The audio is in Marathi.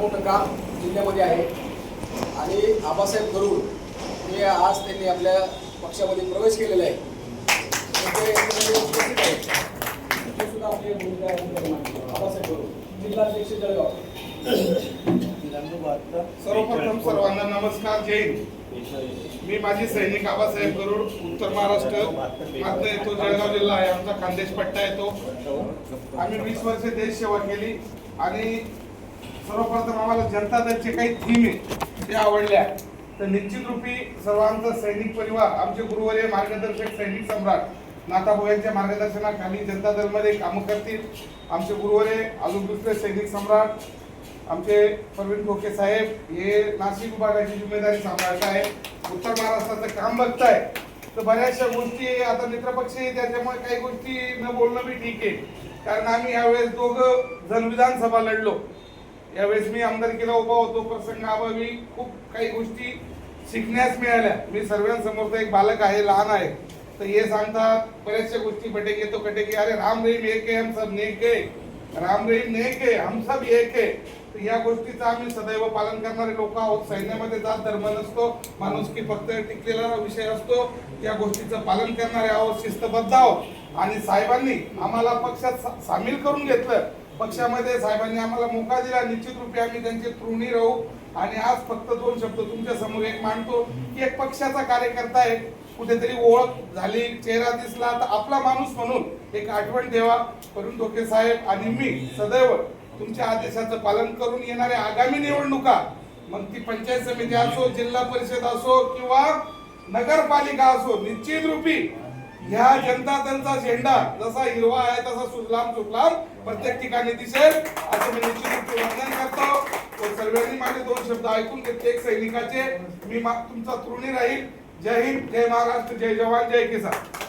मोठं काम जिल्ह्यामध्ये आहे आणि आबासाहेब गरुड हे आज त्यांनी आपल्या पक्षामध्ये प्रवेश केलेला आहे. ते उपस्थित आहेत. ते सुद्धा आपले भूमिका आबासाहेब गरुड जिल्हाध्यक्ष जळगाव. सर्वप्रथम सर्वांना नमस्कार. जय हिंद. मी माजी सैनिक आबासाहेब गरुड, उत्तर महाराष्ट्र मात्र येतो. जळगाव जिल्हा आहे आमचा, खानदेश पट्टा येतो. आम्ही 20 वर्ष देश सेवा केली आणि सर्वप्रथम आम्हाला जनता दलचे काही थीम आहे ते आवडल्या. तर निश्चित रूपी सर्वांचा सैनिक परिवार, आमचे गुरुवर्य मार्गदर्शक सैनिक सम्राट नाथाभाऊ यांच्या मार्गदर्शनाखाली जनता दलमध्ये कामं करतील. आमचे गुरुवर्य अजून दुसरे सैनिक सम्राट आमचे प्रवीण ठोके साहेब हे नाशिक विभागाची जिम्मेदारी सांभाळत आहे, उत्तर महाराष्ट्राचं काम बघताय. तर बऱ्याचशा गोष्टी आता मित्रपक्षी त्याच्यामुळे काही गोष्टी न बोलणं बी ठीक आहे, कारण आम्ही यावेळेस दोघं जण विधानसभा लढलो. यावेळेस मी आमदारकीला उभा होतो. प्रसंगाभावी खूप काही गोष्टी शिकण्यास मिळाल्या. मी सर्वांसमोर एक बालक आहे, लहान आहे, तर हे सांगतात बऱ्याचशा गोष्टी बटेगे तो कटेगे, अरे राम रहीम एक है हम सब नेक है, राम रहीम नेक है हम सब एक है. तर या गोष्टीचं आम्ही सदैव पालन करणारे लोक आहोत. सैन्यामध्ये जात धर्म नसतो, माणुसकी फक्त टिकलेला विषय असतो. या गोष्टीचं पालन करणारे आहोत, शिस्तबद्ध आहोत. आणि साहेबांनी आम्हाला पक्षात सामील करून घेतलं. पक्षामध्ये साहेबांनी आम्हाला मोका दिला. निश्चित रूपे आम्ही त्यांचे ऋणी राहू. आणि आज फक्त 2 शब्द तुमच्या समोर एक मांडतो की एक पक्षाचा कार्यकर्ता आहे, कुठेतरी ओळख झाली, चेहरा दिसला, तर आपला माणूस म्हणून एक आठवण ठेवा. प्रवीण ठोके साहेब आणि मी सदैव तुमच्या आदेशाचं पालन करून येणाऱ्या आगामी निवडणुका, मग ती पंचायत समिती असो, जिल्हा परिषद असो किंवा नगरपालिका असो, निश्चित रूपी ह्या जनता दलचा झेंडा जसा हिरवा आहे तसा सुजलाम सुफलाम प्रत्येक ठिकाणी दिसेल असं मी निश्चित रूपी वंदन करतो. सर्वांनी माझे 2 शब्द ऐकून घेतले एक सैनिकाचे. मी तुमचा ऋणी राहील. जय हिंद, जय महाराष्ट्र, जय जवान, जय किसान.